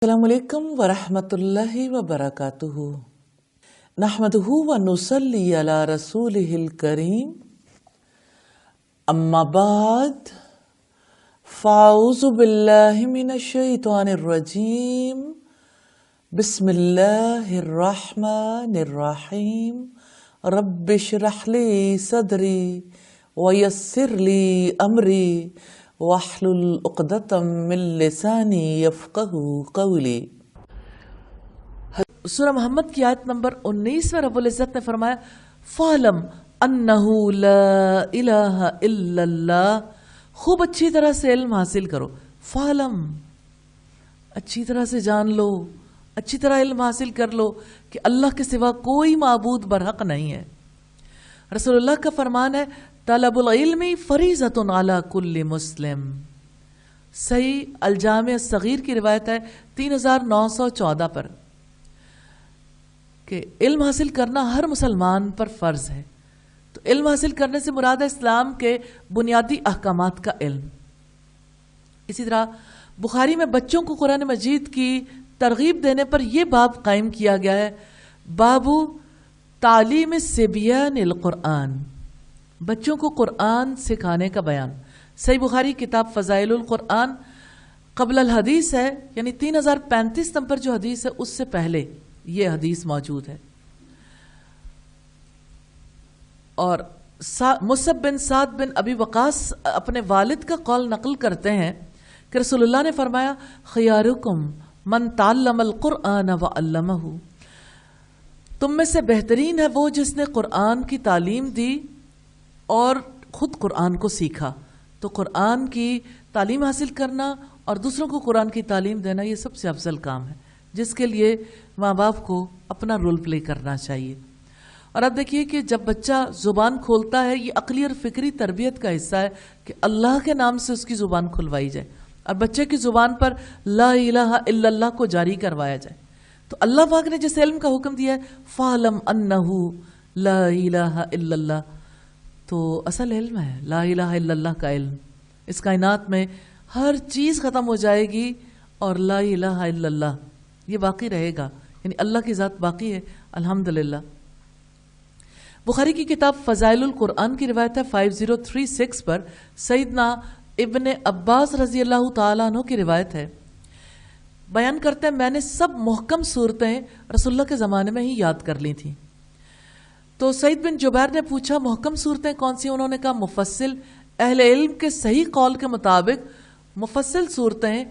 السلام علیکم ورحمۃ اللہ وبرکاتہ نحمدہ ونصلی علی رسولہ الکریم اما بعد فاعوذ باللہ من الشیطان الرجیم بسم اللہ الرحمن الرحیم رب اشرح لی صدری ویسر لی امری واحلل عقدۃ من لسانی یفقہوا قولی۔ سورہ محمد کی آیت نمبر 19 میں رب العزت نے فرمایا فَاعْلَمْ أَنَّهُ لَا إِلَٰهَ إِلَّا اللَّهُ، خوب اچھی طرح سے علم حاصل کرو۔ فَاعْلَمْ، اچھی طرح سے جان لو، اچھی طرح علم حاصل کر لو کہ اللہ کے سوا کوئی معبود برحق نہیں ہے۔ رسول اللہ کا فرمان ہے طلب العلم فریضۃ علی کل مسلم۔ صحیح الجامع الصغیر کی روایت ہے 3914 پر کہ علم حاصل کرنا ہر مسلمان پر فرض ہے۔ تو علم حاصل کرنے سے مراد ہے اسلام کے بنیادی احکامات کا علم۔ اسی طرح بخاری میں بچوں کو قرآن مجید کی ترغیب دینے پر یہ باب قائم کیا گیا ہے، باب تعلیم الصبیان القرآن، بچوں کو قرآن سکھانے کا بیان۔ صحیح بخاری کتاب فضائل القرآن قبل الحدیث ہے، یعنی 3035 نمبر جو حدیث ہے اس سے پہلے یہ حدیث موجود ہے۔ اور مصعب بن سعد بن ابی وقاص اپنے والد کا قول نقل کرتے ہیں کہ رسول اللہ نے فرمایا خیارکم من تعلم القرآن وعلمہ، تم میں سے بہترین ہے وہ جس نے قرآن کی تعلیم دی اور خود قرآن کو سیکھا۔ تو قرآن کی تعلیم حاصل کرنا اور دوسروں کو قرآن کی تعلیم دینا یہ سب سے افضل کام ہے، جس کے لیے ماں باپ کو اپنا رول پلے کرنا چاہیے۔ اور اب دیکھیے کہ جب بچہ زبان کھولتا ہے یہ عقلی اور فکری تربیت کا حصہ ہے کہ اللہ کے نام سے اس کی زبان کھلوائی جائے اور بچے کی زبان پر لا الہ الا اللہ کو جاری کروایا جائے۔ تو اللہ پاک نے جس علم کا حکم دیا ہے فَاعْلَمْ أَنَّهُ لَا إِلَٰهَ إِلَّا اللَّهُ، تو اصل علم ہے لا الہ الا اللہ کا علم۔ اس کائنات میں ہر چیز ختم ہو جائے گی اور لا الہ الا اللہ یہ باقی رہے گا، یعنی اللہ کی ذات باقی ہے الحمدللہ۔ بخاری کی کتاب فضائل القرآن کی روایت ہے 5036 پر سیدنا ابن عباس رضی اللہ تعالیٰ عنہ کی روایت ہے، بیان کرتے ہیں میں نے سب محکم صورتیں رسول اللہ کے زمانے میں ہی یاد کر لی تھیں۔ تو سعید بن جبیر نے پوچھا محکم صورتیں کون سی؟ انہوں نے کہا مفصل، اہل علم کے صحیح قول کے مطابق مفصل صورتیں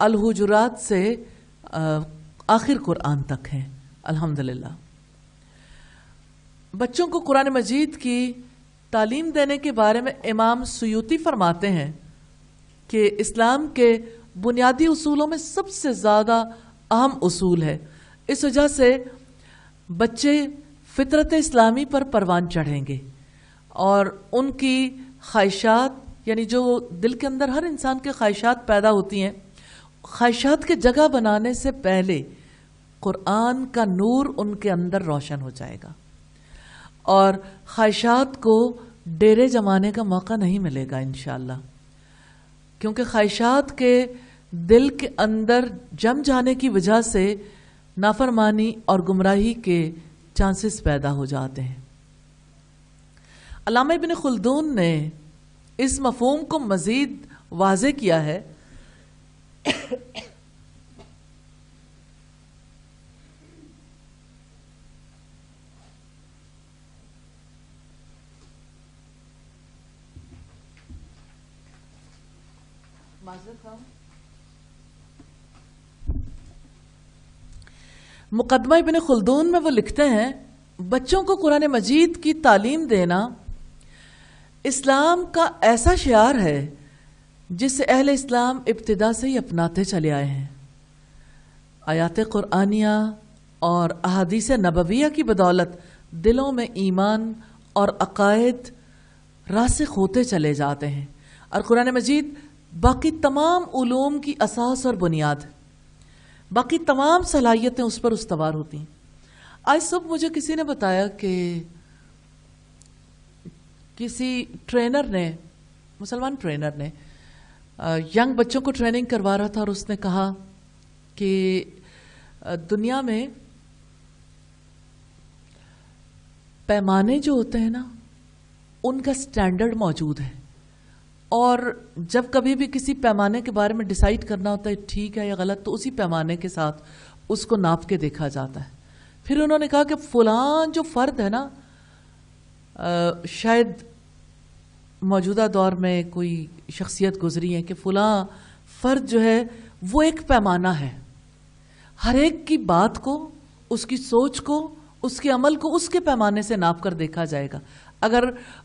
الحجرات سے آخر قرآن تک ہیں الحمدللہ۔ بچوں کو قرآن مجید کی تعلیم دینے کے بارے میں امام سیوطی فرماتے ہیں کہ اسلام کے بنیادی اصولوں میں سب سے زیادہ اہم اصول ہے، اس وجہ سے بچے فطرت اسلامی پر پروان چڑھیں گے اور ان کی خواہشات، یعنی جو دل کے اندر ہر انسان کے خواہشات پیدا ہوتی ہیں، خواہشات کے جگہ بنانے سے پہلے قرآن کا نور ان کے اندر روشن ہو جائے گا اور خواہشات کو ڈیرے جمانے کا موقع نہیں ملے گا انشاءاللہ، کیونکہ خواہشات کے دل کے اندر جم جانے کی وجہ سے نافرمانی اور گمراہی کے چانسز پیدا ہو جاتے ہیں۔ علامہ ابن خلدون نے اس مفہوم کو مزید واضح کیا ہے۔ مقدمہ ابن خلدون میں وہ لکھتے ہیں بچوں کو قرآن مجید کی تعلیم دینا اسلام کا ایسا شعار ہے جسے اہل اسلام ابتدا سے ہی اپناتے چلے آئے ہیں۔ آیات قرآنیہ اور احادیث نبویہ کی بدولت دلوں میں ایمان اور عقائد راسخ ہوتے چلے جاتے ہیں اور قرآن مجید باقی تمام علوم کی اساس اور بنیاد ہے، باقی تمام صلاحیتیں اس پر استوار ہوتی ہیں۔ آج صبح مجھے کسی نے بتایا کہ کسی ٹرینر نے، مسلمان ٹرینر نے ینگ بچوں کو ٹریننگ کروا رہا تھا اور اس نے کہا کہ دنیا میں پیمانے جو ہوتے ہیں نا ان کا سٹینڈرڈ موجود ہے، اور جب کبھی بھی کسی پیمانے کے بارے میں ڈیسائیڈ کرنا ہوتا ہے ٹھیک ہے یا غلط، تو اسی پیمانے کے ساتھ اس کو ناپ کے دیکھا جاتا ہے۔ پھر انہوں نے کہا کہ فلاں جو فرد ہے نا، شاید موجودہ دور میں کوئی شخصیت گزری ہے کہ فلاں فرد جو ہے وہ ایک پیمانہ ہے، ہر ایک کی بات کو، اس کی سوچ کو، اس کے عمل کو اس کے پیمانے سے ناپ کر دیکھا جائے گا۔ اگر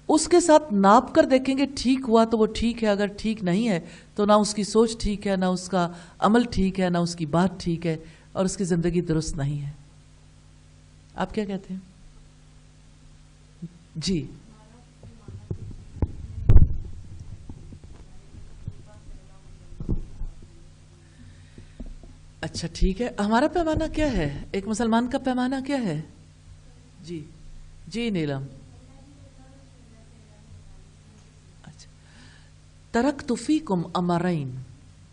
اس کے ساتھ ناپ کر دیکھیں گے ٹھیک ہوا تو وہ ٹھیک ہے، اگر ٹھیک نہیں ہے تو نہ اس کی سوچ ٹھیک ہے، نہ اس کا عمل ٹھیک ہے، نہ اس کی بات ٹھیک ہے، اور اس کی زندگی درست نہیں ہے۔ آپ کیا کہتے ہیں؟ جی اچھا ٹھیک ہے، ہمارا پیمانہ کیا ہے؟ ایک مسلمان کا پیمانہ کیا ہے؟ جی جی نیلم، اچھا، ترکت فیکم امرین،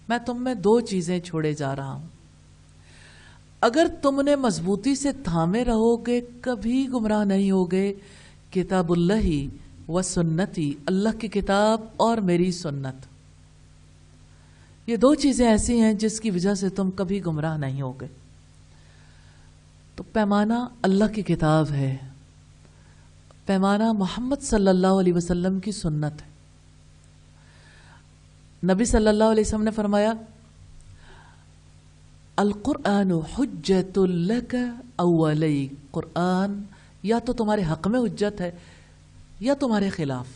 میں تم میں دو چیزیں چھوڑے جا رہا ہوں، اگر تم نے مضبوطی سے تھامے رہو گے کبھی گمراہ نہیں ہوگے، کتاب اللہ و سنتی، اللہ کی کتاب اور میری سنت، یہ دو چیزیں ایسی ہیں جس کی وجہ سے تم کبھی گمراہ نہیں ہوگے۔ تو پیمانہ اللہ کی کتاب ہے، پیمانہ محمد صلی اللہ علیہ وسلم کی سنت ہے۔ نبی صلی اللہ علیہ وسلم نے فرمایا القرآن حجت لک او علیک، قرآن یا تو تمہارے حق میں حجت ہے یا تمہارے خلاف،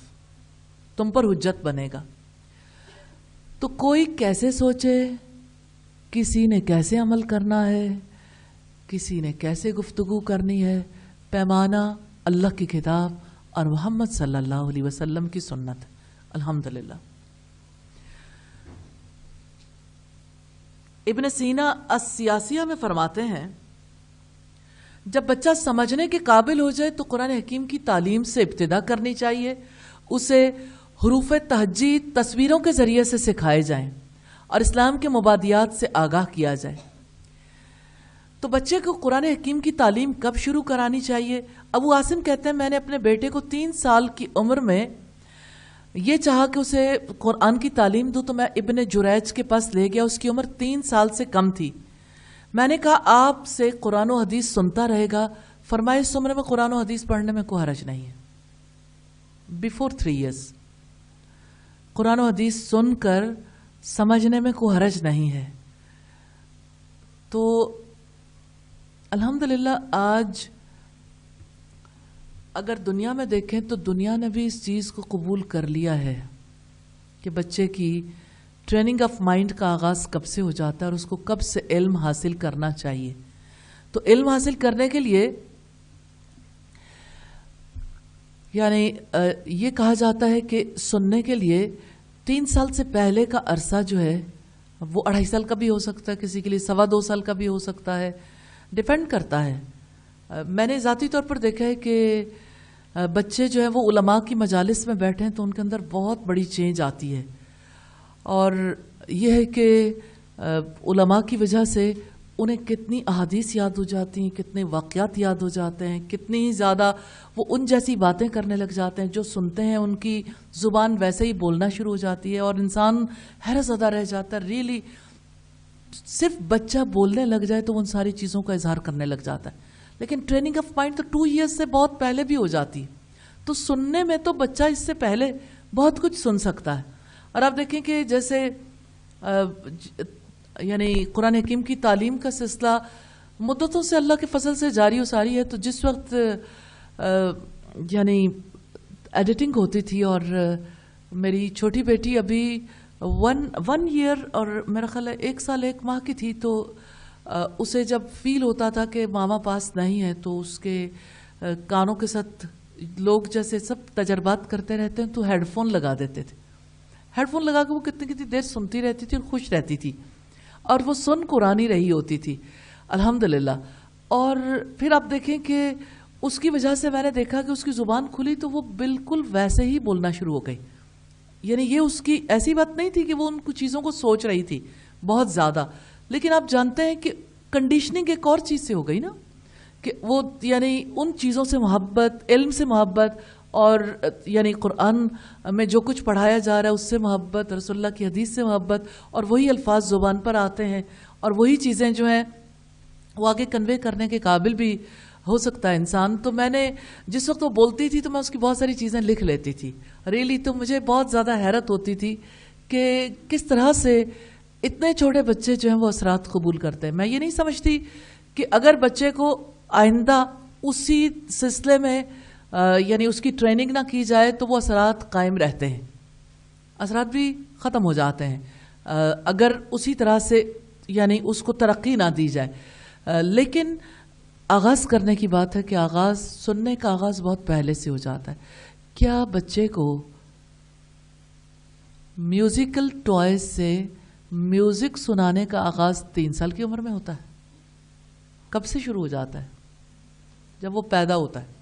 تم پر حجت بنے گا۔ تو کوئی کیسے سوچے، کسی نے کیسے عمل کرنا ہے، کسی نے کیسے گفتگو کرنی ہے، پیمانہ اللہ کی کتاب اور محمد صلی اللہ علیہ وسلم کی سنت ہے۔ الحمدللہ۔ ابن سینا السیاسیہ میں فرماتے ہیں جب بچہ سمجھنے کے قابل ہو جائے تو قرآن حکیم کی تعلیم سے ابتدا کرنی چاہیے، اسے حروف تہجی تصویروں کے ذریعے سے سکھائے جائیں اور اسلام کے مبادیات سے آگاہ کیا جائے۔ تو بچے کو قرآن حکیم کی تعلیم کب شروع کرانی چاہیے؟ ابو عاصم کہتے ہیں میں نے اپنے بیٹے کو 3 سال کی عمر میں یہ چاہا کہ اسے قرآن کی تعلیم دوں تو میں ابن جریج کے پاس لے گیا، اس کی عمر 3 سال سے کم تھی۔ میں نے کہا آپ سے قرآن و حدیث سنتا رہے گا، فرمایا اس عمر میں قرآن و حدیث پڑھنے میں کوئی حرج نہیں ہے۔ بیفور 3 ایئرز قرآن و حدیث سن کر سمجھنے میں کوئی حرج نہیں ہے۔ تو الحمدللہ آج اگر دنیا میں دیکھیں تو دنیا نے بھی اس چیز کو قبول کر لیا ہے کہ بچے کی ٹریننگ آف مائنڈ کا آغاز کب سے ہو جاتا ہے اور اس کو کب سے علم حاصل کرنا چاہیے۔ تو علم حاصل کرنے کے لیے یعنی یہ کہا جاتا ہے کہ سننے کے لیے 3 سال سے پہلے کا عرصہ جو ہے وہ 2.5 سال کا بھی ہو سکتا ہے، کسی کے لیے 2.25 سال کا بھی ہو سکتا ہے، ڈیپینڈ کرتا ہے۔ میں نے ذاتی طور پر دیکھا ہے کہ بچے جو ہیں وہ علماء کی مجالس میں بیٹھے ہیں تو ان کے اندر بہت بڑی چینج آتی ہے، اور یہ ہے کہ علماء کی وجہ سے انہیں کتنی احادیث یاد ہو جاتی ہیں، کتنے واقعات یاد ہو جاتے ہیں، کتنی زیادہ وہ ان جیسی باتیں کرنے لگ جاتے ہیں، جو سنتے ہیں ان کی زبان ویسے ہی بولنا شروع ہو جاتی ہے اور انسان حیرت زدہ رہ جاتا ہے۔ ریئلی صرف بچہ بولنے لگ جائے تو وہ ان ساری چیزوں کا اظہار کرنے لگ جاتا ہے، لیکن ٹریننگ آف مائنڈ تو 2 ایئرز سے بہت پہلے بھی ہو جاتی ہے۔ تو سننے میں تو بچہ اس سے پہلے بہت کچھ سن سکتا ہے۔ اور آپ دیکھیں کہ جیسے یعنی قرآن حکیم کی تعلیم کا سلسلہ مدتوں سے اللہ کے فضل سے جاری و ساری ہے، تو جس وقت یعنی ایڈیٹنگ ہوتی تھی اور میری چھوٹی بیٹی ابھی 1 ایئر اور میرا خیال ہے 1 سال 1 ماہ کی تھی، تو اسے جب فیل ہوتا تھا کہ ماما پاس نہیں ہے تو اس کے کانوں کے ساتھ لوگ جیسے سب تجربات کرتے رہتے ہیں تو ہیڈ فون لگا دیتے تھے، ہیڈ فون لگا کے وہ کتنی دیر سنتی رہتی تھی اور خوش رہتی تھی، اور وہ سن قرآن ہی رہی ہوتی تھی الحمدللہ۔ اور پھر آپ دیکھیں کہ اس کی وجہ سے میں نے دیکھا کہ اس کی زبان کھلی تو وہ بالکل ویسے ہی بولنا شروع ہو گئی، یعنی یہ اس کی ایسی بات نہیں تھی کہ وہ ان کچھ چیزوں کو سوچ رہی تھی بہت زیادہ، لیکن آپ جانتے ہیں کہ کنڈیشننگ ایک اور چیز سے ہو گئی نا، کہ وہ یعنی ان چیزوں سے محبت، علم سے محبت، اور یعنی قرآن میں جو کچھ پڑھایا جا رہا ہے اس سے محبت، رسول اللہ کی حدیث سے محبت، اور وہی الفاظ زبان پر آتے ہیں، اور وہی چیزیں جو ہیں وہ آگے کنوے کرنے کے قابل بھی ہو سکتا ہے انسان. تو میں نے جس وقت وہ بولتی تھی تو میں اس کی بہت ساری چیزیں لکھ لیتی تھی ریلی. تو مجھے بہت زیادہ حیرت ہوتی تھی کہ کس طرح سے اتنے چھوٹے بچے جو ہیں وہ اثرات قبول کرتے ہیں. میں یہ نہیں سمجھتی کہ اگر بچے کو آئندہ اسی سلسلے میں یعنی اس کی ٹریننگ نہ کی جائے تو وہ اثرات قائم رہتے ہیں، اثرات بھی ختم ہو جاتے ہیں اگر اسی طرح سے یعنی اس کو ترقی نہ دی جائے. لیکن آغاز کرنے کی بات ہے کہ آغاز سننے کا آغاز بہت پہلے سے ہو جاتا ہے. کیا بچے کو میوزیکل ٹوائز سے میوزک سنانے کا آغاز 3 سال کی عمر میں ہوتا ہے؟ کب سے شروع ہو جاتا ہے؟ جب وہ پیدا ہوتا ہے.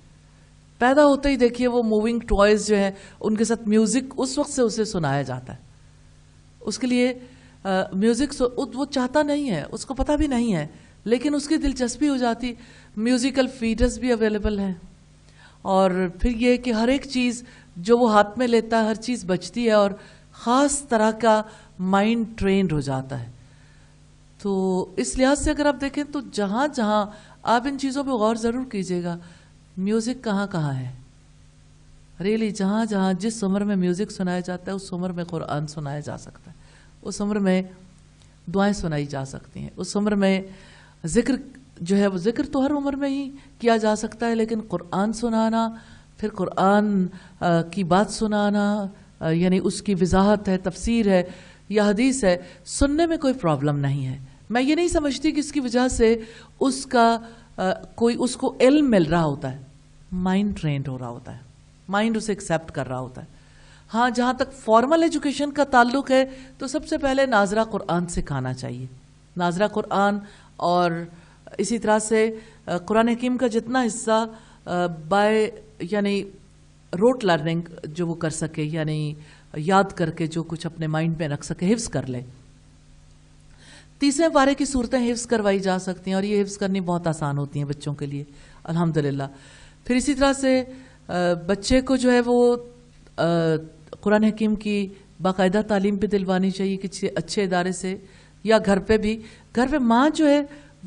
پیدا ہوتے ہی دیکھیے وہ موونگ ٹوائز جو ہیں ان کے ساتھ میوزک اس وقت سے اسے سنایا جاتا ہے. اس کے لیے میوزک وہ چاہتا نہیں ہے، اس کو پتہ بھی نہیں ہے، لیکن اس کی دلچسپی ہو جاتی. میوزیکل فیڈرز بھی اویلیبل ہیں، اور پھر یہ کہ ہر ایک چیز جو وہ ہاتھ میں لیتا ہے ہر چیز بچتی ہے، اور خاص طرح کا مائنڈ ٹرینڈ ہو جاتا ہے. تو اس لحاظ سے اگر آپ دیکھیں تو جہاں جہاں آپ ان چیزوں پہ غور ضرور کیجیے گا، میوزک کہاں کہاں ہے ریلی. جہاں جہاں جس عمر میں میوزک سنایا جاتا ہے اس عمر میں قرآن سنایا جا سکتا ہے، اس عمر میں دعائیں سنائی جا سکتی ہیں، اس عمر میں ذکر جو ہے وہ ذکر تو ہر عمر میں ہی کیا جا سکتا ہے، لیکن قرآن سنانا، پھر قرآن کی بات سنانا، یعنی اس کی وضاحت ہے، تفسیر ہے یا حدیث ہے، سننے میں کوئی پرابلم نہیں ہے. میں یہ نہیں سمجھتی کہ اس کی وجہ سے اس کا کوئی اس کو علم مل رہا ہوتا ہے، مائنڈ ٹرینڈ ہو رہا ہوتا ہے، مائنڈ اسے ایکسیپٹ کر رہا ہوتا ہے. ہاں جہاں تک فارمل ایجوکیشن کا تعلق ہے تو سب سے پہلے ناظرہ قرآن سکھانا چاہیے، ناظرہ قرآن. اور اسی طرح سے قرآن حکیم کا جتنا حصہ بائی یعنی روٹ لرننگ جو وہ کر سکے، یعنی یاد کر کے جو کچھ اپنے مائنڈ میں رکھ سکے، حفظ کر لے. 30ویں پارے کی صورتیں حفظ کروائی جا سکتی ہیں، اور یہ حفظ کرنی بہت آسان ہوتی ہیں بچوں کے لیے الحمدللہ. پھر اسی طرح سے بچے کو جو ہے وہ قرآن حکیم کی باقاعدہ تعلیم پہ دلوانی چاہیے کسی اچھے ادارے سے، یا گھر پہ بھی. گھر پہ ماں جو ہے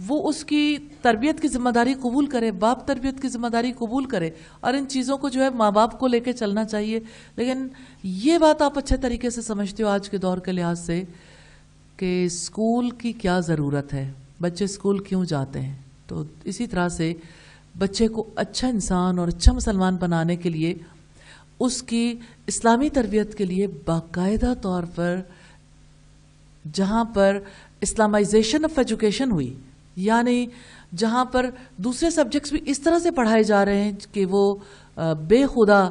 وہ اس کی تربیت کی ذمہ داری قبول کرے، باپ تربیت کی ذمہ داری قبول کرے، اور ان چیزوں کو جو ہے ماں باپ کو لے کے چلنا چاہیے. لیکن یہ بات آپ اچھے طریقے سے سمجھتے ہو آج کے دور کے لحاظ سے کہ اسکول کی کیا ضرورت ہے، بچے اسکول کیوں جاتے ہیں. تو اسی طرح سے بچے کو اچھا انسان اور اچھا مسلمان بنانے کے لیے اس کی اسلامی تربیت کے لیے باقاعدہ طور پر جہاں پر اسلامائزیشن آف ایجوکیشن ہوئی، یعنی جہاں پر دوسرے سبجیکٹس بھی اس طرح سے پڑھائے جا رہے ہیں کہ وہ بے خدا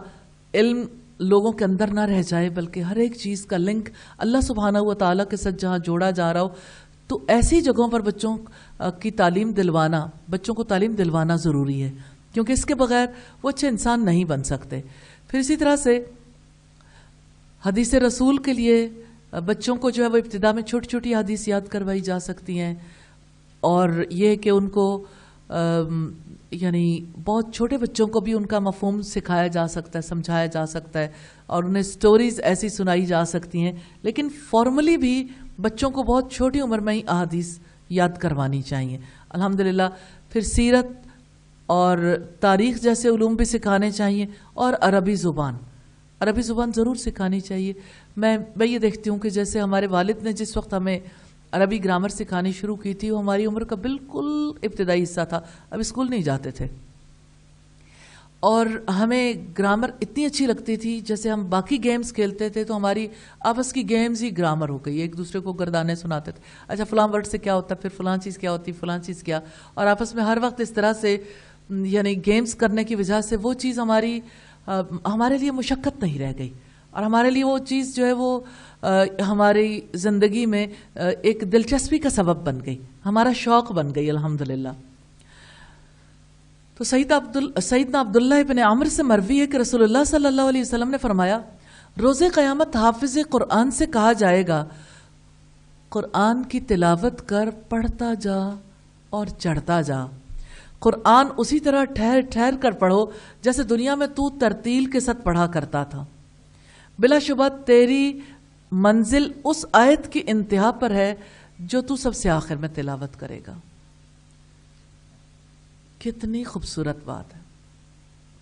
علم لوگوں کے اندر نہ رہ جائے، بلکہ ہر ایک چیز کا لنک اللہ سبحانہ و تعالیٰ کے ساتھ جہاں جوڑا جا رہا ہو، تو ایسی جگہوں پر بچوں کی تعلیم دلوانا، بچوں کو تعلیم دلوانا ضروری ہے، کیونکہ اس کے بغیر وہ اچھے انسان نہیں بن سکتے. پھر اسی طرح سے حدیث رسول کے لیے بچوں کو جو ہے وہ ابتدا میں چھوٹی چھوٹی حدیث یاد کروائی جا سکتی ہیں، اور یہ کہ ان کو یعنی بہت چھوٹے بچوں کو بھی ان کا مفہوم سکھایا جا سکتا ہے، سمجھایا جا سکتا ہے، اور انہیں سٹوریز ایسی سنائی جا سکتی ہیں. لیکن فارملی بھی بچوں کو بہت چھوٹی عمر میں ہی احادیث یاد کروانی چاہیے الحمدللہ. پھر سیرت اور تاریخ جیسے علوم بھی سکھانے چاہیے، اور عربی زبان ضرور سکھانی چاہیے. میں یہ دیکھتی ہوں کہ جیسے ہمارے والد نے جس وقت ہمیں عربی گرامر سکھانی شروع کی تھی، وہ ہماری عمر کا بالکل ابتدائی حصہ تھا، اب اسکول نہیں جاتے تھے، اور ہمیں گرامر اتنی اچھی لگتی تھی. جیسے ہم باقی گیمز کھیلتے تھے تو ہماری آپس کی گیمز ہی گرامر ہو گئی، ایک دوسرے کو گردانے سناتے تھے، اچھا فلاں ورڈ سے کیا ہوتا ہے، پھر فلاں چیز کیا ہوتی، فلاں چیز کیا، اور آپس میں ہر وقت اس طرح سے یعنی گیمز کرنے کی وجہ سے وہ چیز ہمارے لیے مشقت نہیں رہ گئی، اور ہمارے لیے وہ چیز جو ہے وہ ہماری زندگی میں ایک دلچسپی کا سبب بن گئی، ہمارا شوق بن گئی الحمدللہ. تو سیدنا عبداللہ ابن عمر سے مروی ہے کہ رسول اللہ صلی اللہ علیہ وسلم نے فرمایا، روز قیامت حافظ قرآن سے کہا جائے گا قرآن کی تلاوت کر، پڑھتا جا اور چڑھتا جا. قرآن اسی طرح ٹھہر ٹھہر کر پڑھو جیسے دنیا میں تو ترتیل کے ساتھ پڑھا کرتا تھا. بلا شبہ تیری منزل اس آیت کی انتہا پر ہے جو تو سب سے آخر میں تلاوت کرے گا. کتنی خوبصورت بات ہے.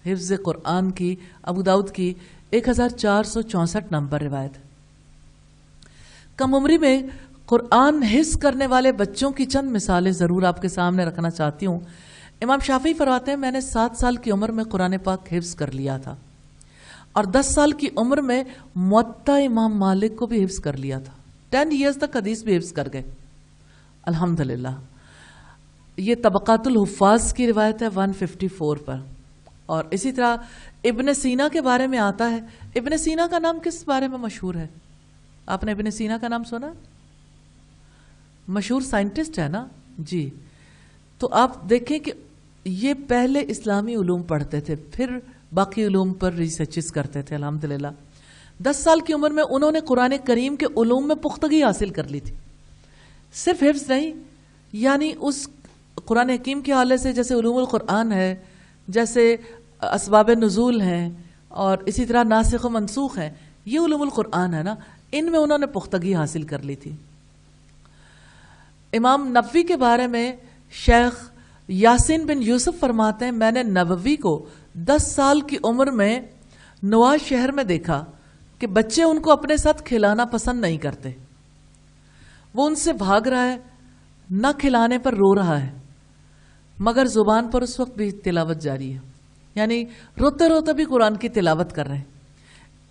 حفظ قرآن کی ابو داؤد کی 1464 نمبر روایت ہے. کم عمری میں قرآن حفظ کرنے والے بچوں کی چند مثالیں ضرور آپ کے سامنے رکھنا چاہتی ہوں. امام شافعی فرماتے ہیں میں نے 7 سال کی عمر میں قرآن پاک حفظ کر لیا تھا اور 10 سال کی عمر میں موطا امام مالک کو بھی حفظ کر لیا تھا. 10 ایئرز تک حدیث بھی حفظ کر گئے الحمدللہ. یہ طبقات الحفاظ کی روایت ہے 154 پر. اور اسی طرح ابن سینا کے بارے میں آتا ہے. ابن سینا کا نام کس بارے میں مشہور ہے؟ آپ نے ابن سینا کا نام سنا؟ مشہور سائنٹسٹ ہے نا جی. تو آپ دیکھیں کہ یہ پہلے اسلامی علوم پڑھتے تھے، پھر باقی علوم پر ریسرچز کرتے تھے الحمدللہ. 10 سال کی عمر میں انہوں نے قرآن کریم کے علوم میں پختگی حاصل کر لی تھی. صرف حفظ نہیں، یعنی اس قرآن حکیم کے حوالے سے جیسے علوم القرآن ہے، جیسے اسباب نزول ہیں، اور اسی طرح ناسخ و منسوخ ہیں، یہ علوم القرآن ہے نا، ان میں انہوں نے پختگی حاصل کر لی تھی. امام نووی کے بارے میں شیخ یاسین بن یوسف فرماتے ہیں میں نے نووی کو 10 سال کی عمر میں نواز شہر میں دیکھا کہ بچے ان کو اپنے ساتھ کھلانا پسند نہیں کرتے. وہ ان سے بھاگ رہا ہے، نہ کھلانے پر رو رہا ہے، مگر زبان پر اس وقت بھی تلاوت جاری ہے، یعنی روتے روتے بھی قرآن کی تلاوت کر رہے ہیں.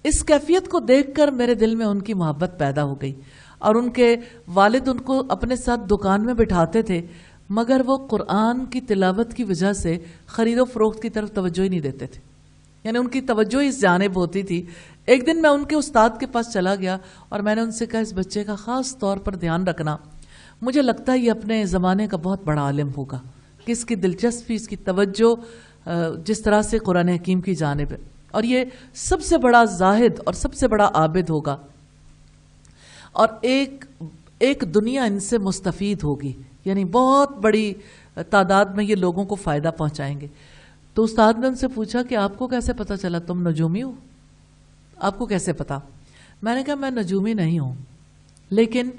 اس کیفیت کو دیکھ کر میرے دل میں ان کی محبت پیدا ہو گئی. اور ان کے والد ان کو اپنے ساتھ دکان میں بٹھاتے تھے، مگر وہ قرآن کی تلاوت کی وجہ سے خرید و فروخت کی طرف توجہ ہی نہیں دیتے تھے، یعنی ان کی توجہ اس جانب ہوتی تھی. ایک دن میں ان کے استاد کے پاس چلا گیا اور میں نے ان سے کہا اس بچے کا خاص طور پر دھیان رکھنا، مجھے لگتا ہے یہ اپنے زمانے کا بہت بڑا عالم ہوگا، کہ اس کی دلچسپی، اس کی توجہ جس طرح سے قرآن حکیم کی جانب ہے، اور یہ سب سے بڑا زاہد اور سب سے بڑا عابد ہوگا، اور ایک دنیا ان سے مستفید ہوگی، یعنی بہت بڑی تعداد میں یہ لوگوں کو فائدہ پہنچائیں گے. تو استاد نے ان سے پوچھا کہ آپ کو کیسے پتا چلا تم نجومی ہو؟ آپ کو کیسے پتا؟ میں نے کہا میں نجومی نہیں ہوں، لیکن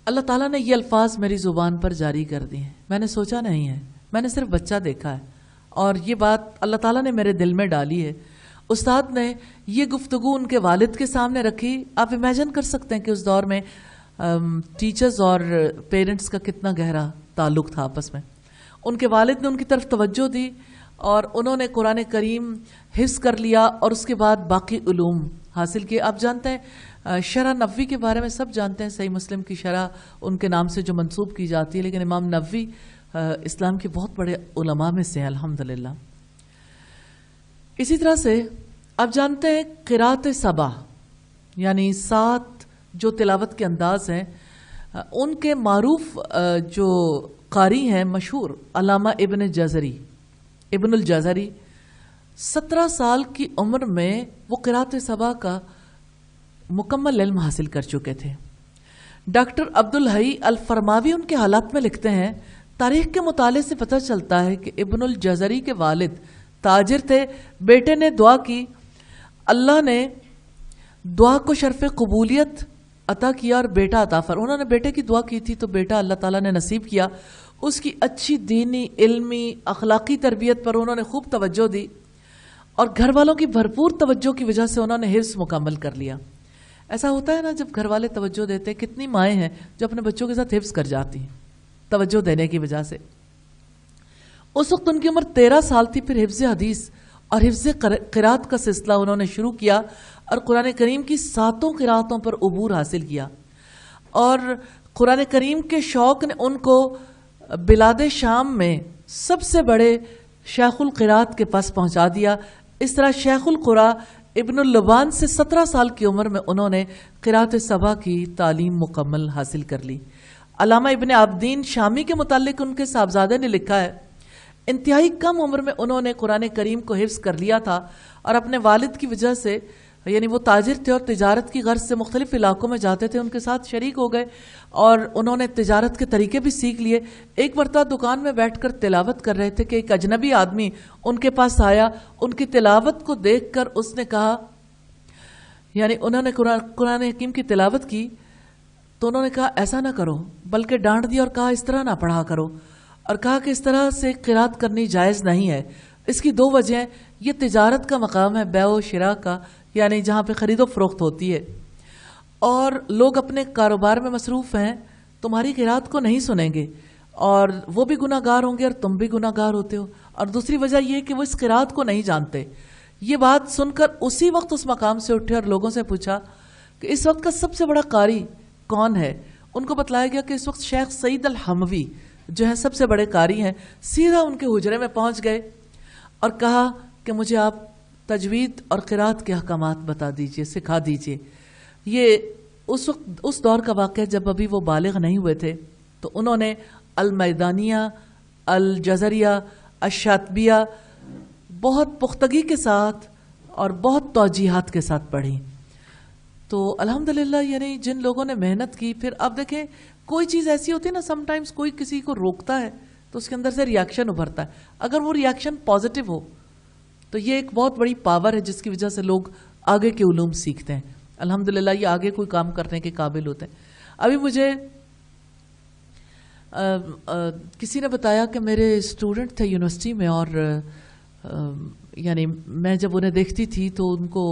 اللہ تعالیٰ نے یہ الفاظ میری زبان پر جاری کر دی ہیں، میں نے سوچا نہیں ہے، میں نے صرف بچہ دیکھا ہے اور یہ بات اللہ تعالیٰ نے میرے دل میں ڈالی ہے. استاد نے یہ گفتگو ان کے والد کے سامنے رکھی. آپ امیجن کر سکتے ہیں کہ اس دور میں ٹیچرز اور پیرنٹس کا کتنا گہرا تعلق تھا آپس میں. ان کے والد نے ان کی طرف توجہ دی اور انہوں نے قرآن کریم حفظ کر لیا اور اس کے بعد باقی علوم حاصل کیے. آپ جانتے ہیں شرح نووی کے بارے میں سب جانتے ہیں، صحیح مسلم کی شرح ان کے نام سے جو منسوب کی جاتی ہے، لیکن امام نووی اسلام کے بہت بڑے علماء میں سے ہیں الحمدللہ. اسی طرح سے آپ جانتے ہیں قرات سبع، یعنی 7 جو تلاوت کے انداز ہیں، ان کے معروف جو قاری ہیں مشہور علامہ ابن الجزری 17 سال کی عمر میں وہ قرات سبع کا مکمل علم حاصل کر چکے تھے. ڈاکٹر عبدالحی الفرماوی ان کے حالات میں لکھتے ہیں تاریخ کے مطالعے سے پتہ چلتا ہے کہ ابن الجزری کے والد تاجر تھے، بیٹے نے دعا کی، اللہ نے دعا کو شرف قبولیت عطا کیا اور بیٹا عطا فرمایا. انہوں نے بیٹے کی دعا کی تھی تو بیٹا اللہ تعالیٰ نے نصیب کیا. اس کی اچھی دینی، علمی، اخلاقی تربیت پر انہوں نے خوب توجہ دی اور گھر والوں کی بھرپور توجہ کی وجہ سے انہوں نے حفظ مکمل کر لیا. ایسا ہوتا ہے نا جب گھر والے توجہ دیتے ہیں، کتنی مائیں ہیں جو اپنے بچوں کے ساتھ حفظ کر جاتی ہیں توجہ دینے کی وجہ سے. اس وقت ان کی عمر 13 سال تھی. پھر حفظ حدیث اور حفظ قرات کا سلسلہ انہوں نے شروع کیا اور قرآن کریم کی 7 قراتوں پر عبور حاصل کیا. اور قرآن کریم کے شوق نے ان کو بلاد شام میں سب سے بڑے شیخ القرات کے پاس پہنچا دیا. اس طرح شیخ القرا ابن اللبان سے 17 سال کی عمر میں انہوں نے قرات سبع کی تعلیم مکمل حاصل کر لی. علامہ ابن عابدین شامی کے متعلق ان کے صاحبزادے نے لکھا ہے انتہائی کم عمر میں انہوں نے قرآن کریم کو حفظ کر لیا تھا اور اپنے والد کی وجہ سے یعنی وہ تاجر تھے اور تجارت کی غرض سے مختلف علاقوں میں جاتے تھے، ان کے ساتھ شریک ہو گئے اور انہوں نے تجارت کے طریقے بھی سیکھ لیے۔ ایک مرتبہ دکان میں بیٹھ کر تلاوت کر رہے تھے کہ ایک اجنبی آدمی ان کے پاس آیا، ان کی تلاوت کو دیکھ کر اس نے کہا، یعنی انہوں نے قرآن حکیم کی تلاوت کی تو انہوں نے کہا ایسا نہ کرو، بلکہ ڈانٹ دیا اور کہا اس طرح نہ پڑھا کرو، اور کہا کہ اس طرح سے قرات کرنی جائز نہیں ہے۔ اس کی دو وجہ ہیں، یہ تجارت کا مقام ہے، بیع و شراء کا، یعنی جہاں پہ خرید و فروخت ہوتی ہے، اور لوگ اپنے کاروبار میں مصروف ہیں، تمہاری قرات کو نہیں سنیں گے اور وہ بھی گناہ گار ہوں گے اور تم بھی گناہ گار ہوتے ہو۔ اور دوسری وجہ یہ کہ وہ اس قرات کو نہیں جانتے۔ یہ بات سن کر اسی وقت اس مقام سے اٹھے اور لوگوں سے پوچھا کہ اس وقت کا سب سے بڑا قاری کون ہے؟ ان کو بتلایا گیا کہ اس وقت شیخ سعید الحموی جو ہیں سب سے بڑے قاری ہیں۔ سیدھا ان کے حجرے میں پہنچ گئے اور کہا کہ مجھے آپ تجوید اور قرات کے احکامات بتا دیجئے، سکھا دیجئے۔ یہ اس وقت اس دور کا واقعہ جب ابھی وہ بالغ نہیں ہوئے تھے، تو انہوں نے المیدانیہ، الجزریہ، الشاطبیہ بہت پختگی کے ساتھ اور بہت توجیہات کے ساتھ پڑھی۔ تو الحمدللہ یعنی جن لوگوں نے محنت کی، پھر اب دیکھیں کوئی چیز ایسی ہوتی ہے نا، سم ٹائمز کوئی کسی کو روکتا ہے تو اس کے اندر سے ریاکشن ابھرتا ہے، اگر وہ ریاکشن پازیٹیو ہو تو یہ ایک بہت بڑی پاور ہے جس کی وجہ سے لوگ آگے کے علوم سیکھتے ہیں۔ الحمدللہ یہ آگے کوئی کام کرنے کے قابل ہوتے ہیں۔ ابھی مجھے کسی نے بتایا کہ میرے اسٹوڈنٹ تھے یونیورسٹی میں، اور یعنی میں جب انہیں دیکھتی تھی تو ان کو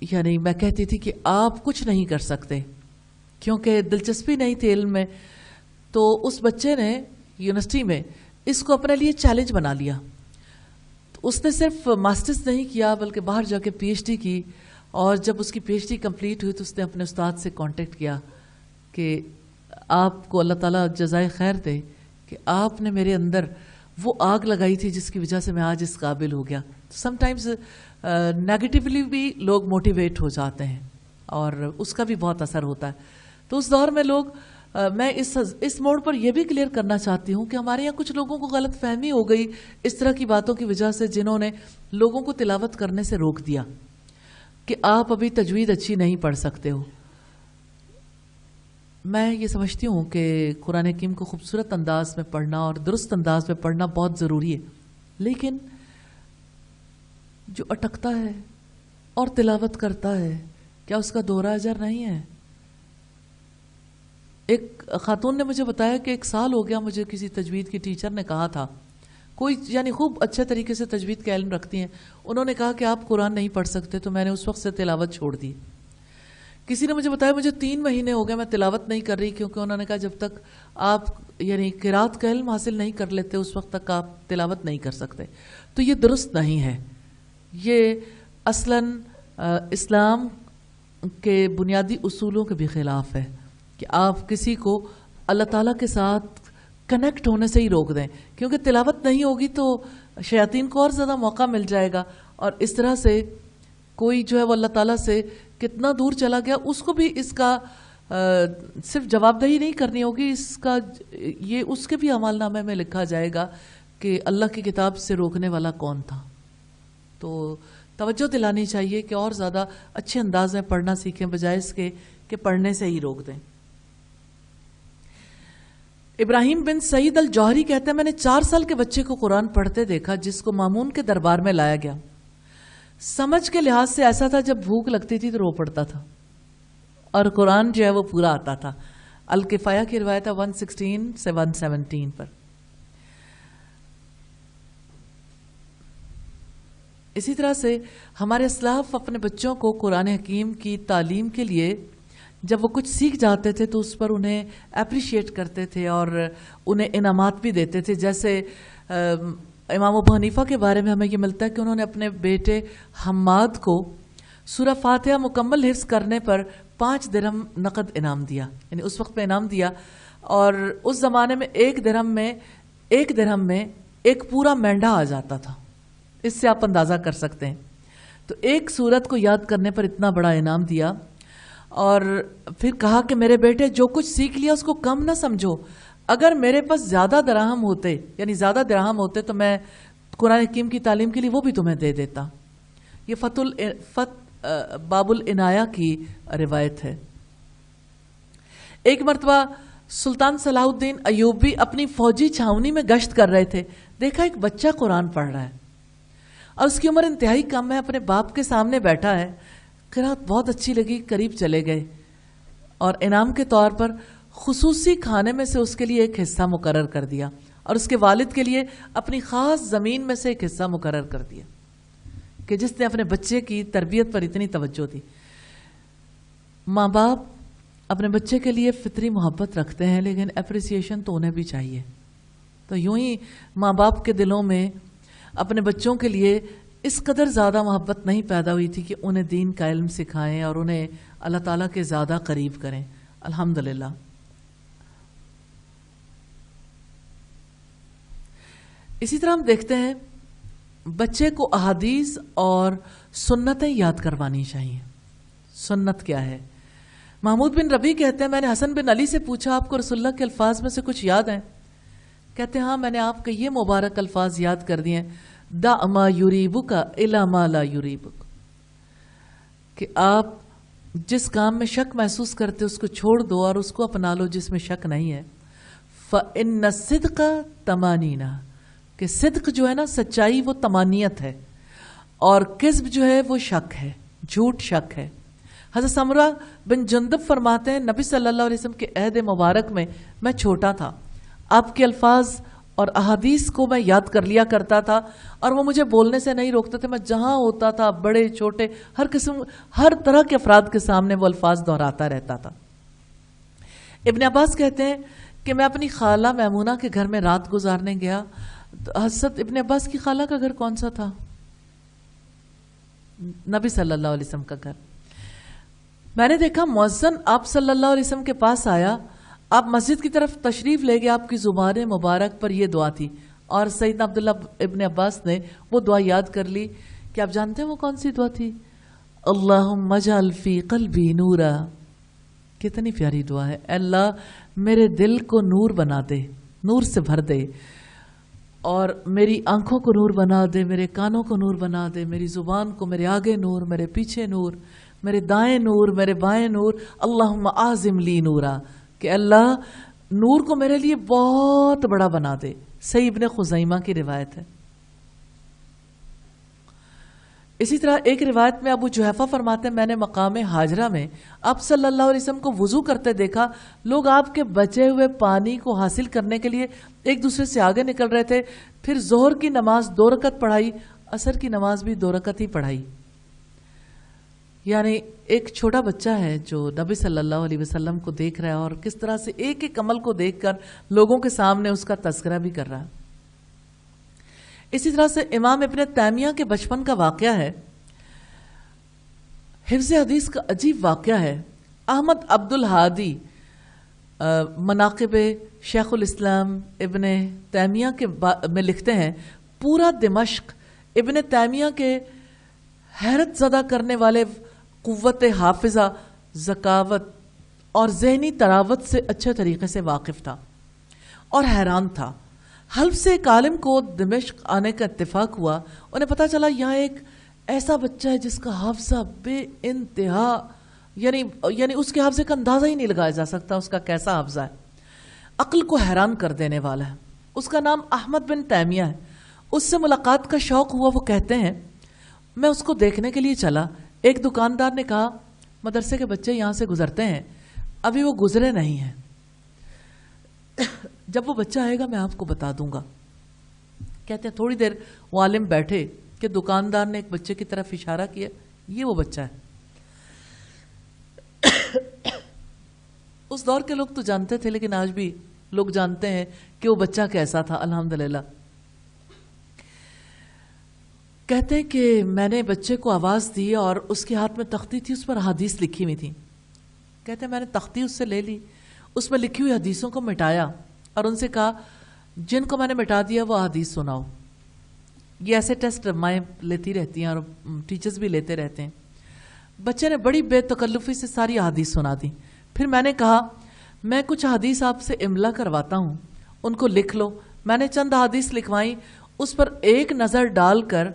یعنی میں کہتی تھی کہ آپ کچھ نہیں کر سکتے، کیونکہ دلچسپی نہیں تھی علم میں۔ تو اس بچے نے یونیورسٹی میں اس کو اپنے لیے چیلنج بنا لیا۔ اس نے صرف ماسٹرز نہیں کیا بلکہ باہر جا کے پی ایچ ڈی کی، اور جب اس کی پی ایچ ڈی کمپلیٹ ہوئی تو اس نے اپنے استاد سے کانٹیکٹ کیا کہ آپ کو اللہ تعالیٰ جزائے خیر دے کہ آپ نے میرے اندر وہ آگ لگائی تھی جس کی وجہ سے میں آج اس قابل ہو گیا۔ سم ٹائمز نیگیٹیولی بھی لوگ موٹیویٹ ہو جاتے ہیں اور اس کا بھی بہت اثر ہوتا ہے۔ تو اس دور میں لوگ میں اس موڑ پر یہ بھی کلیئر کرنا چاہتی ہوں کہ ہمارے یہاں کچھ لوگوں کو غلط فہمی ہو گئی اس طرح کی باتوں کی وجہ سے، جنہوں نے لوگوں کو تلاوت کرنے سے روک دیا کہ آپ ابھی تجوید اچھی نہیں پڑھ سکتے ہو۔ میں یہ سمجھتی ہوں کہ قرآن حکیم کو خوبصورت انداز میں پڑھنا اور درست انداز میں پڑھنا بہت ضروری ہے، لیکن جو اٹکتا ہے اور تلاوت کرتا ہے کیا اس کا دوہرا اجر نہیں ہے؟ ایک خاتون نے مجھے بتایا کہ 1 سال ہو گیا مجھے کسی تجوید کی ٹیچر نے کہا تھا، کوئی یعنی خوب اچھے طریقے سے تجوید کا علم رکھتی ہیں، انہوں نے کہا کہ آپ قرآن نہیں پڑھ سکتے، تو میں نے اس وقت سے تلاوت چھوڑ دی۔ کسی نے مجھے بتایا مجھے 3 مہینے ہو گئے میں تلاوت نہیں کر رہی، کیونکہ انہوں نے کہا جب تک آپ یعنی قرات کا علم حاصل نہیں کر لیتے اس وقت تک آپ تلاوت نہیں کر سکتے۔ تو یہ درست نہیں ہے، یہ اصلاً اسلام کے بنیادی اصولوں کے بھی خلاف ہے کہ آپ کسی کو اللہ تعالیٰ کے ساتھ کنیکٹ ہونے سے ہی روک دیں، کیونکہ تلاوت نہیں ہوگی تو شیاطین کو اور زیادہ موقع مل جائے گا، اور اس طرح سے کوئی جو ہے وہ اللہ تعالیٰ سے کتنا دور چلا گیا اس کو بھی اس کا صرف جواب دہی نہیں کرنی ہوگی، اس کا یہ اس کے بھی اعمال نامے میں لکھا جائے گا کہ اللہ کی کتاب سے روکنے والا کون تھا۔ تو توجہ دلانی چاہیے کہ اور زیادہ اچھے انداز میں پڑھنا سیکھیں بجائے اس کے کہ پڑھنے سے ہی روک دیں۔ ابراہیم بن سعید الجوہری کہتے ہیں میں نے 4 سال کے بچے کو قرآن پڑھتے دیکھا جس کو مامون کے دربار میں لایا گیا۔ سمجھ کے لحاظ سے ایسا تھا جب بھوک لگتی تھی تو رو پڑتا تھا اور قرآن جو ہے وہ پورا آتا تھا۔ الکفایہ کی روایت ہے 116 سے 117 پر۔ اسی طرح سے ہمارے اسلاف اپنے بچوں کو قرآن حکیم کی تعلیم کے لیے جب وہ کچھ سیکھ جاتے تھے تو اس پر انہیں اپریشیٹ کرتے تھے اور انہیں انعامات بھی دیتے تھے۔ جیسے امام ابو حنیفہ کے بارے میں ہمیں یہ ملتا ہے کہ انہوں نے اپنے بیٹے حماد کو سورہ فاتحہ مکمل حفظ کرنے پر 5 درہم نقد انعام دیا، یعنی اس وقت میں انعام دیا، اور اس زمانے میں 1 درہم میں ایک پورا مینڈا آ جاتا تھا۔ اس سے آپ اندازہ کر سکتے ہیں۔ تو ایک سورت کو یاد کرنے پر اتنا بڑا انعام دیا، اور پھر کہا کہ میرے بیٹے جو کچھ سیکھ لیا اس کو کم نہ سمجھو، اگر میرے پاس زیادہ دراہم ہوتے تو میں قرآن حکیم کی تعلیم کے لیے وہ بھی تمہیں دے دیتا۔ یہ باب العنایہ کی روایت ہے۔ ایک مرتبہ سلطان صلاح الدین ایوبی اپنی فوجی چھاونی میں گشت کر رہے تھے، دیکھا ایک بچہ قرآن پڑھ رہا ہے اور اس کی عمر انتہائی کم ہے، اپنے باپ کے سامنے بیٹھا ہے۔ قرات بہت اچھی لگی، قریب چلے گئے اور انعام کے طور پر خصوصی کھانے میں سے اس کے لیے ایک حصہ مقرر کر دیا اور اس کے والد کے لیے اپنی خاص زمین میں سے ایک حصہ مقرر کر دیا کہ جس نے اپنے بچے کی تربیت پر اتنی توجہ دی۔ ماں باپ اپنے بچے کے لیے فطری محبت رکھتے ہیں، لیکن اپریسیشن تو انہیں بھی چاہیے۔ تو یوں ہی ماں باپ کے دلوں میں اپنے بچوں کے لیے اس قدر زیادہ محبت نہیں پیدا ہوئی تھی کہ انہیں دین کا علم سکھائیں اور انہیں اللہ تعالیٰ کے زیادہ قریب کریں۔ الحمدللہ۔ اسی طرح ہم دیکھتے ہیں بچے کو احادیث اور سنتیں یاد کروانی چاہیے۔ سنت کیا ہے؟ محمود بن ربیع کہتے ہیں میں نے حسن بن علی سے پوچھا آپ کو رسول اللہ کے الفاظ میں سے کچھ یاد ہیں؟ کہتے ہیں ہاں میں نے آپ کے یہ مبارک الفاظ یاد کر دیے، دع ما یریبک الی ما لا یریبک، کہ آپ جس کام میں شک محسوس کرتے اس کو چھوڑ دو اور اس کو اپنا لو جس میں شک نہیں ہے۔ فإن الصدق طمانینہ، کہ صدق جو ہے نا سچائی وہ طمانیت ہے، اور کذب جو ہے وہ شک ہے، جھوٹ شک ہے۔ حضرت سمرہ بن جندب فرماتے ہیں نبی صلی اللہ علیہ وسلم کے عہد مبارک میں چھوٹا تھا، آپ کے الفاظ اور احادیث کو میں یاد کر لیا کرتا تھا اور وہ مجھے بولنے سے نہیں روکتے تھے، میں جہاں ہوتا تھا بڑے چھوٹے ہر طرح کے افراد کے سامنے وہ الفاظ دہراتا رہتا تھا۔ ابن عباس کہتے ہیں کہ میں اپنی خالہ میمونہ کے گھر میں رات گزارنے گیا۔ حضرت ابن عباس کی خالہ کا گھر کون سا تھا؟ نبی صلی اللہ علیہ وسلم کا گھر۔ میں نے دیکھا مؤذن آپ صلی اللہ علیہ وسلم کے پاس آیا، آپ مسجد کی طرف تشریف لے گئے، آپ کی زبان مبارک پر یہ دعا تھی، اور سیدنا عبداللہ ابن عباس نے وہ دعا یاد کر لی کہ آپ جانتے ہیں وہ کون سی دعا تھی؟ اللہم اجعل فی قلبی نورا۔ کتنی پیاری دعا ہے، اے اللہ میرے دل کو نور بنا دے، نور سے بھر دے، اور میری آنکھوں کو نور بنا دے، میرے کانوں کو نور بنا دے، میری زبان کو، میرے آگے نور، میرے پیچھے نور، میرے دائیں نور، میرے بائیں نور۔ اللہم اعظم لی نورا، کہ اللہ نور کو میرے لیے بہت بڑا بنا دے۔ صحیح ابن خزیمہ کی روایت ہے۔ اسی طرح ایک روایت میں ابو جحیفہ فرماتے ہیں میں نے مقام ہاجرہ میں آپ صلی اللہ علیہ وسلم کو وضو کرتے دیکھا، لوگ آپ کے بچے ہوئے پانی کو حاصل کرنے کے لیے ایک دوسرے سے آگے نکل رہے تھے۔ پھر ظہر کی نماز 2 رکعت پڑھائی، عصر کی نماز بھی 2 رکعت ہی پڑھائی۔ یعنی ایک چھوٹا بچہ ہے جو نبی صلی اللہ علیہ وسلم کو دیکھ رہا ہے اور کس طرح سے ایک ایک عمل کو دیکھ کر لوگوں کے سامنے اس کا تذکرہ بھی کر رہا ہے۔ اسی طرح سے امام ابن تیمیہ کے بچپن کا واقعہ ہے، حفظ حدیث کا عجیب واقعہ ہے۔ احمد عبد الہادی مناقب شیخ الاسلام ابن تیمیہ کے میں لکھتے ہیں پورا دمشق ابن تیمیہ کے حیرت زدہ کرنے والے قوت حافظہ، ذکاوت اور ذہنی تراوت سے اچھے طریقے سے واقف تھا اور حیران تھا۔ حلب سے ایک عالم کو دمشق آنے کا اتفاق ہوا، انہیں پتہ چلا یہاں ایک ایسا بچہ ہے جس کا حافظہ بے انتہا، یعنی اس کے حافظے کا اندازہ ہی نہیں لگایا جا سکتا اس کا کیسا حافظہ ہے، عقل کو حیران کر دینے والا ہے۔ اس کا نام احمد بن تیمیہ ہے۔ اس سے ملاقات کا شوق ہوا۔ وہ کہتے ہیں میں اس کو دیکھنے کے لیے چلا، ایک دکاندار نے کہا مدرسے کے بچے یہاں سے گزرتے ہیں، ابھی وہ گزرے نہیں ہیں، جب وہ بچہ آئے گا میں آپ کو بتا دوں گا۔ کہتے ہیں تھوڑی دیر وہ عالم بیٹھے کہ دکاندار نے ایک بچے کی طرف اشارہ کیا، یہ وہ بچہ ہے۔ اس دور کے لوگ تو جانتے تھے، لیکن آج بھی لوگ جانتے ہیں کہ وہ بچہ کیسا تھا، الحمدللہ۔ کہتے ہیں کہ میں نے بچے کو آواز دی اور اس کے ہاتھ میں تختی تھی، اس پر حدیث لکھی ہوئی تھی۔ کہتے ہیں میں نے تختی اس سے لے لی، اس میں لکھی ہوئی حدیثوں کو مٹایا اور ان سے کہا جن کو میں نے مٹا دیا وہ حدیث سناؤ۔ یہ ایسے ٹیسٹ مائیں لیتی رہتی ہیں اور ٹیچرز بھی لیتے رہتے ہیں۔ بچے نے بڑی بے تکلفی سے ساری حدیث سنا دی۔ پھر میں نے کہا میں کچھ حدیث آپ سے املا کرواتا ہوں، ان کو لکھ لو۔ میں نے چند حدیث لکھوائیں، اس پر ایک نظر ڈال کر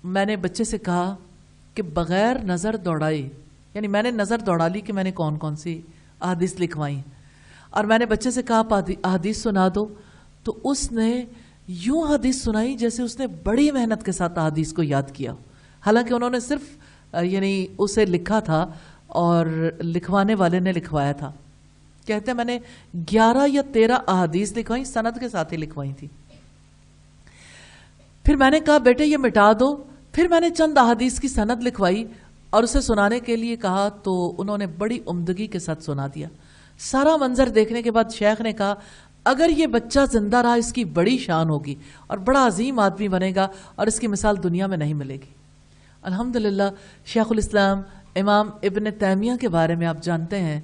میں نے بچے سے کہا کہ بغیر نظر دوڑائے، یعنی میں نے نظر دوڑا لی کہ میں نے کون کون سی احادیث لکھوائیں، اور میں نے بچے سے کہا آپ احادیث سنا دو، تو اس نے یوں حدیث سنائی جیسے اس نے بڑی محنت کے ساتھ احادیث کو یاد کیا، حالانکہ انہوں نے صرف یعنی اسے لکھا تھا اور لکھوانے والے نے لکھوایا تھا. کہتے ہیں میں نے 11 یا 13 احادیث لکھوائیں، سند کے ساتھ ہی لکھوائی تھی. پھر میں نے کہا بیٹے یہ مٹا دو، پھر میں نے چند احادیث کی سند لکھوائی اور اسے سنانے کے لیے کہا تو انہوں نے بڑی عمدگی کے ساتھ سنا دیا. سارا منظر دیکھنے کے بعد شیخ نے کہا اگر یہ بچہ زندہ رہا اس کی بڑی شان ہوگی اور بڑا عظیم آدمی بنے گا اور اس کی مثال دنیا میں نہیں ملے گی. الحمدللہ شیخ الاسلام امام ابن تیمیہ کے بارے میں آپ جانتے ہیں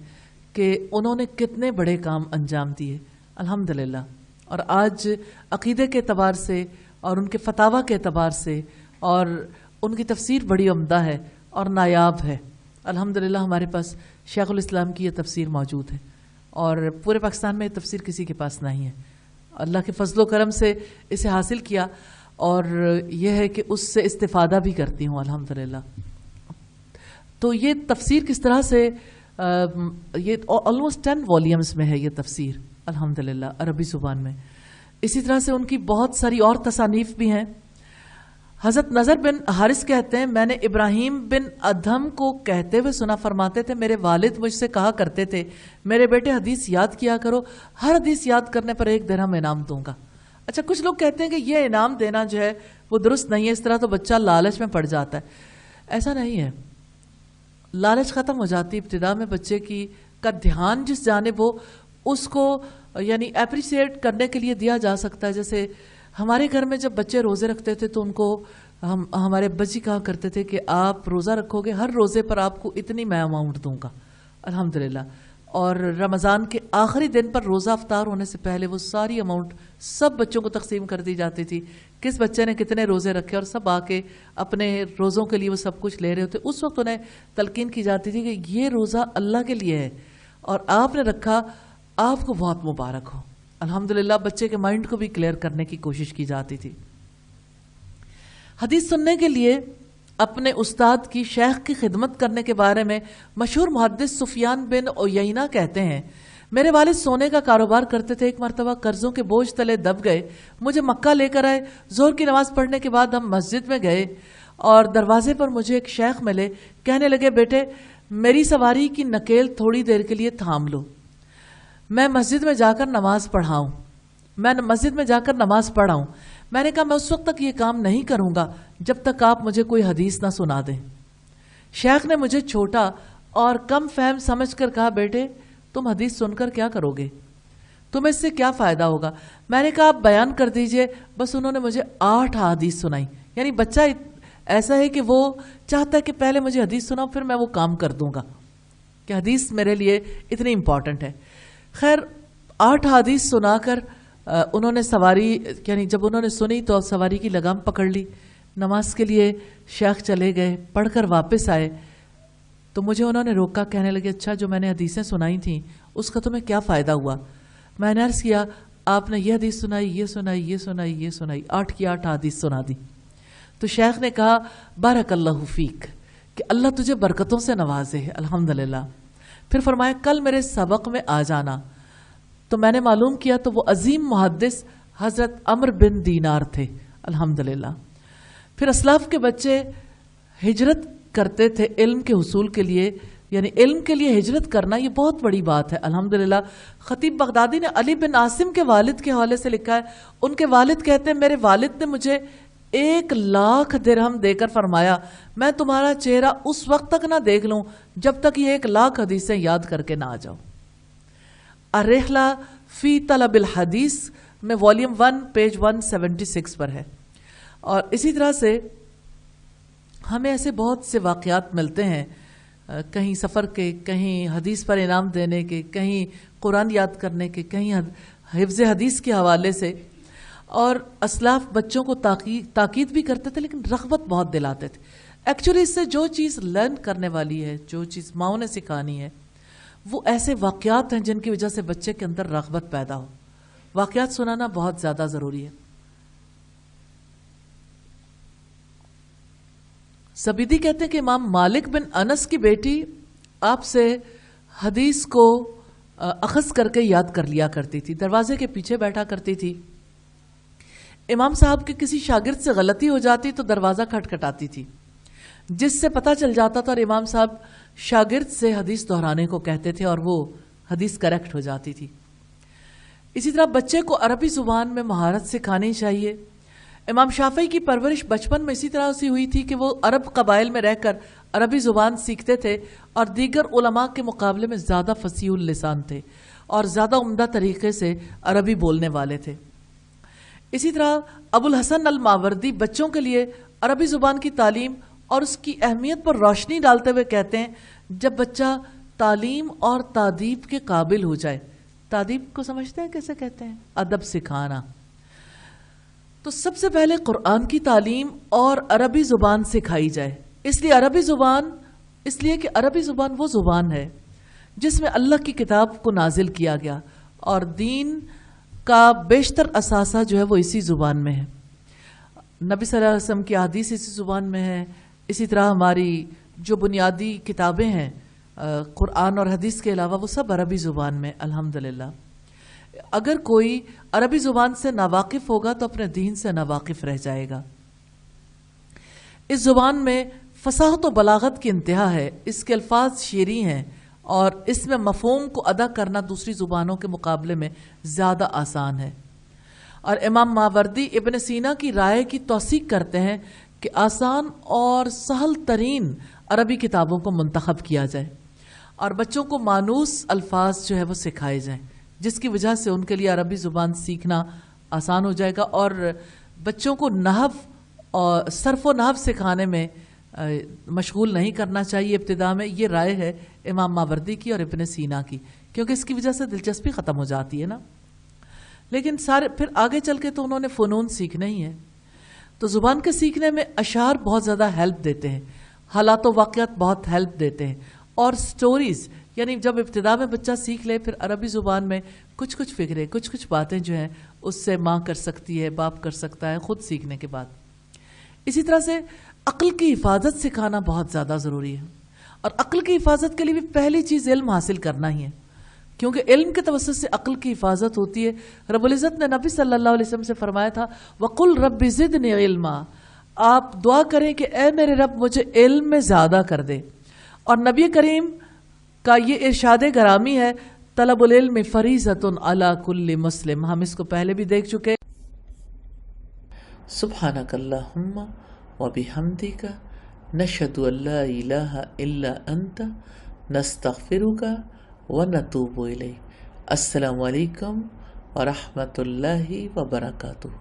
کہ انہوں نے کتنے بڑے کام انجام دیے الحمدللہ، اور آج عقیدے کے اعتبار سے اور ان کے فتاویٰ کے اعتبار سے اور ان کی تفسیر بڑی عمدہ ہے اور نایاب ہے. الحمدللہ ہمارے پاس شیخ الاسلام کی یہ تفسیر موجود ہے اور پورے پاکستان میں یہ تفسیر کسی کے پاس نہیں ہے. اللہ کے فضل و کرم سے اسے حاصل کیا اور یہ ہے کہ اس سے استفادہ بھی کرتی ہوں الحمدللہ. تو یہ تفسیر کس طرح سے یہ آلموسٹ 10 والیومز میں ہے یہ تفسیر الحمدللہ عربی زبان میں. اسی طرح سے ان کی بہت ساری اور تصانیف بھی ہیں. حضرت نظر بن حارث کہتے ہیں میں نے ابراہیم بن ادھم کو کہتے ہوئے سنا، فرماتے تھے میرے والد مجھ سے کہا کرتے تھے میرے بیٹے حدیث یاد کیا کرو، ہر حدیث یاد کرنے پر 1 درہم انعام دوں گا. اچھا کچھ لوگ کہتے ہیں کہ یہ انعام دینا جو ہے وہ درست نہیں ہے، اس طرح تو بچہ لالچ میں پڑ جاتا ہے. ایسا نہیں ہے، لالچ ختم ہو جاتی ابتدا میں بچے کا دھیان جس جانب ہو اس کو یعنی اپریشیٹ کرنے کے لیے دیا جا سکتا ہے. جیسے ہمارے گھر میں جب بچے روزے رکھتے تھے تو ان کو ہمارے ابا جی کہا کرتے تھے کہ آپ روزہ رکھو گے ہر روزے پر آپ کو اتنی میں اماؤنٹ دوں گا الحمدللہ. اور رمضان کے آخری دن پر روزہ افطار ہونے سے پہلے وہ ساری اماؤنٹ سب بچوں کو تقسیم کر دی جاتی تھی، کس بچے نے کتنے روزے رکھے، اور سب آ کے اپنے روزوں کے لیے وہ سب کچھ لے رہے ہوتے. اس وقت انہیں تلقین کی جاتی تھی کہ یہ روزہ اللہ کے لیے ہے اور آپ نے رکھا، آپ کو بہت مبارک ہو. الحمدللہ بچے کے مائنڈ کو بھی کلیئر کرنے کی کوشش کی جاتی تھی. حدیث سننے کے لیے اپنے استاد کی شیخ کی خدمت کرنے کے بارے میں مشہور محدث سفیان بن عیینہ کہتے ہیں میرے والد سونے کا کاروبار کرتے تھے، ایک مرتبہ قرضوں کے بوجھ تلے دب گئے، مجھے مکہ لے کر آئے. ظہر کی نماز پڑھنے کے بعد ہم مسجد میں گئے اور دروازے پر مجھے ایک شیخ ملے، کہنے لگے بیٹے میری سواری کی نکیل تھوڑی دیر کے لیے تھام لو، میں مسجد میں جا کر نماز پڑھاؤں. میں نے کہا میں اس وقت تک یہ کام نہیں کروں گا جب تک آپ مجھے کوئی حدیث نہ سنا دیں. شیخ نے مجھے چھوٹا اور کم فہم سمجھ کر کہا بیٹے تم حدیث سن کر کیا کرو گے، تمہیں اس سے کیا فائدہ ہوگا. میں نے کہا آپ بیان کر دیجئے. بس انہوں نے مجھے 8 حدیث سنائی. یعنی بچہ ایسا ہے کہ وہ چاہتا ہے کہ پہلے مجھے حدیث سناؤ پھر میں وہ کام کر دوں گا، کہ حدیث میرے لیے اتنی امپورٹنٹ ہے. خیر 8 حدیث سنا کر انہوں نے سواری یعنی جب انہوں نے سنی تو سواری کی لگام پکڑ لی. نماز کے لیے شیخ چلے گئے، پڑھ کر واپس آئے تو مجھے انہوں نے روکا، کہنے لگے اچھا جو میں نے حدیثیں سنائی تھیں اس کا تمہیں کیا فائدہ ہوا. میں نے عرض کیا آپ نے یہ حدیث سنائی، یہ سنائی، یہ سنائی، یہ سنائی، 8 کی 8 حدیث سنا دی. تو شیخ نے کہا بارک اللہ فیک، کہ اللہ تجھے برکتوں سے نوازے الحمدللہ. پھر فرمایا کل میرے سبق میں آ جانا. تو میں نے معلوم کیا تو وہ عظیم محدث حضرت عمر بن دینار تھے الحمدللہ. پھر اسلاف کے بچے ہجرت کرتے تھے علم کے حصول کے لیے، یعنی علم کے لیے ہجرت کرنا یہ بہت بڑی بات ہے الحمدللہ. خطیب بغدادی نے علی بن عاصم کے والد کے حوالے سے لکھا ہے، ان کے والد کہتے ہیں میرے والد نے مجھے 1,00,000 درہم دے کر فرمایا میں تمہارا چہرہ اس وقت تک نہ دیکھ لوں جب تک یہ 1,00,000 حدیثیں یاد کر کے نہ آ جاؤ. الرحلہ فی طلب الحدیث میں والیوم 1 پیج 176 پر ہے. اور اسی طرح سے ہمیں ایسے بہت سے واقعات ملتے ہیں، کہیں سفر کے، کہیں حدیث پر انعام دینے کے، کہیں قرآن یاد کرنے کے، کہیں حفظ حدیث کے حوالے سے. اور اسلاف بچوں کو تاکید بھی کرتے تھے لیکن رغبت بہت دلاتے تھے. ایکچولی اس سے جو چیز لرن کرنے والی ہے، جو چیز ماؤں نے سکھانی ہے، وہ ایسے واقعات ہیں جن کی وجہ سے بچے کے اندر رغبت پیدا ہو. واقعات سنانا بہت زیادہ ضروری ہے. زبیدی کہتے ہیں کہ امام مالک بن انس کی بیٹی آپ سے حدیث کو اخذ کر کے یاد کر لیا کرتی تھی، دروازے کے پیچھے بیٹھا کرتی تھی. امام صاحب کے کسی شاگرد سے غلطی ہو جاتی تو دروازہ کھٹکھٹاتی تھی، جس سے پتہ چل جاتا تھا اور امام صاحب شاگرد سے حدیث دہرانے کو کہتے تھے اور وہ حدیث کریکٹ ہو جاتی تھی. اسی طرح بچے کو عربی زبان میں مہارت سکھانی چاہیے. امام شافعی کی پرورش بچپن میں اسی طرح سے ہوئی تھی کہ وہ عرب قبائل میں رہ کر عربی زبان سیکھتے تھے اور دیگر علماء کے مقابلے میں زیادہ فصیح اللسان تھے اور زیادہ عمدہ طریقے سے عربی بولنے والے تھے. اسی طرح ابو الحسن الماوردی بچوں کے لیے عربی زبان کی تعلیم اور اس کی اہمیت پر روشنی ڈالتے ہوئے کہتے ہیں جب بچہ تعلیم اور تادیب کے قابل ہو جائے. تادیب کو سمجھتے ہیں کیسے کہتے ہیں؟ ادب سکھانا. تو سب سے پہلے قرآن کی تعلیم اور عربی زبان سکھائی جائے. اس لیے کہ عربی زبان وہ زبان ہے جس میں اللہ کی کتاب کو نازل کیا گیا اور دین کا بیشتر اثاثہ جو ہے وہ اسی زبان میں ہے. نبی صلی اللہ علیہ وسلم کی احادیث اسی زبان میں ہے. اسی طرح ہماری جو بنیادی کتابیں ہیں قرآن اور حدیث کے علاوہ وہ سب عربی زبان میں الحمدللہ. اگر کوئی عربی زبان سے ناواقف ہوگا تو اپنے دین سے ناواقف رہ جائے گا. اس زبان میں فصاحت و بلاغت کی انتہا ہے. اس کے الفاظ شیریں ہیں اور اس میں مفہوم کو ادا کرنا دوسری زبانوں کے مقابلے میں زیادہ آسان ہے. اور امام ماوردی ابن سینا کی رائے کی توثیق کرتے ہیں کہ آسان اور سہل ترین عربی کتابوں کو منتخب کیا جائے اور بچوں کو مانوس الفاظ جو ہے وہ سکھائے جائیں، جس کی وجہ سے ان کے لیے عربی زبان سیکھنا آسان ہو جائے گا. اور بچوں کو نحو اور صرف و نحو سکھانے میں مشغول نہیں کرنا چاہیے ابتدا میں. یہ رائے ہے امام ماوردی کی اور ابن سینا کی، کیونکہ اس کی وجہ سے دلچسپی ختم ہو جاتی ہے نا. لیکن پھر آگے چل کے تو انہوں نے فنون سیکھنا ہی ہے. تو زبان کے سیکھنے میں اشعار بہت زیادہ ہیلپ دیتے ہیں، حالات و واقعات بہت ہیلپ دیتے ہیں، اور سٹوریز. یعنی جب ابتدا میں بچہ سیکھ لے پھر عربی زبان میں کچھ فکریں کچھ باتیں جو ہیں اس سے ماں کر سکتی ہے، باپ کر سکتا ہے خود سیکھنے کے بعد. اسی طرح سے عقل کی حفاظت سکھانا بہت زیادہ ضروری ہے. اور عقل کی حفاظت کے لیے بھی پہلی چیز علم حاصل کرنا ہی ہے، کیونکہ علم کے توسط سے عقل کی حفاظت ہوتی ہے. رب العزت نے نبی صلی اللہ علیہ وسلم سے فرمایا تھا وَقُلْ رَبِّ زِدْنِي عِلْمًا، آپ دعا کریں کہ اے میرے رب مجھے علم میں زیادہ کر دے. اور نبی کریم کا یہ ارشاد گرامی ہے طلب العلم فریضۃ علی کل مسلم. ہم اس کو پہلے بھی دیکھ چکے. سبحانک اللہم وبحمدک نشہد ان لا الہ الا انت نستغفرک ونتوب الیک. السلام علیکم ورحمۃ اللہ وبرکاتہ.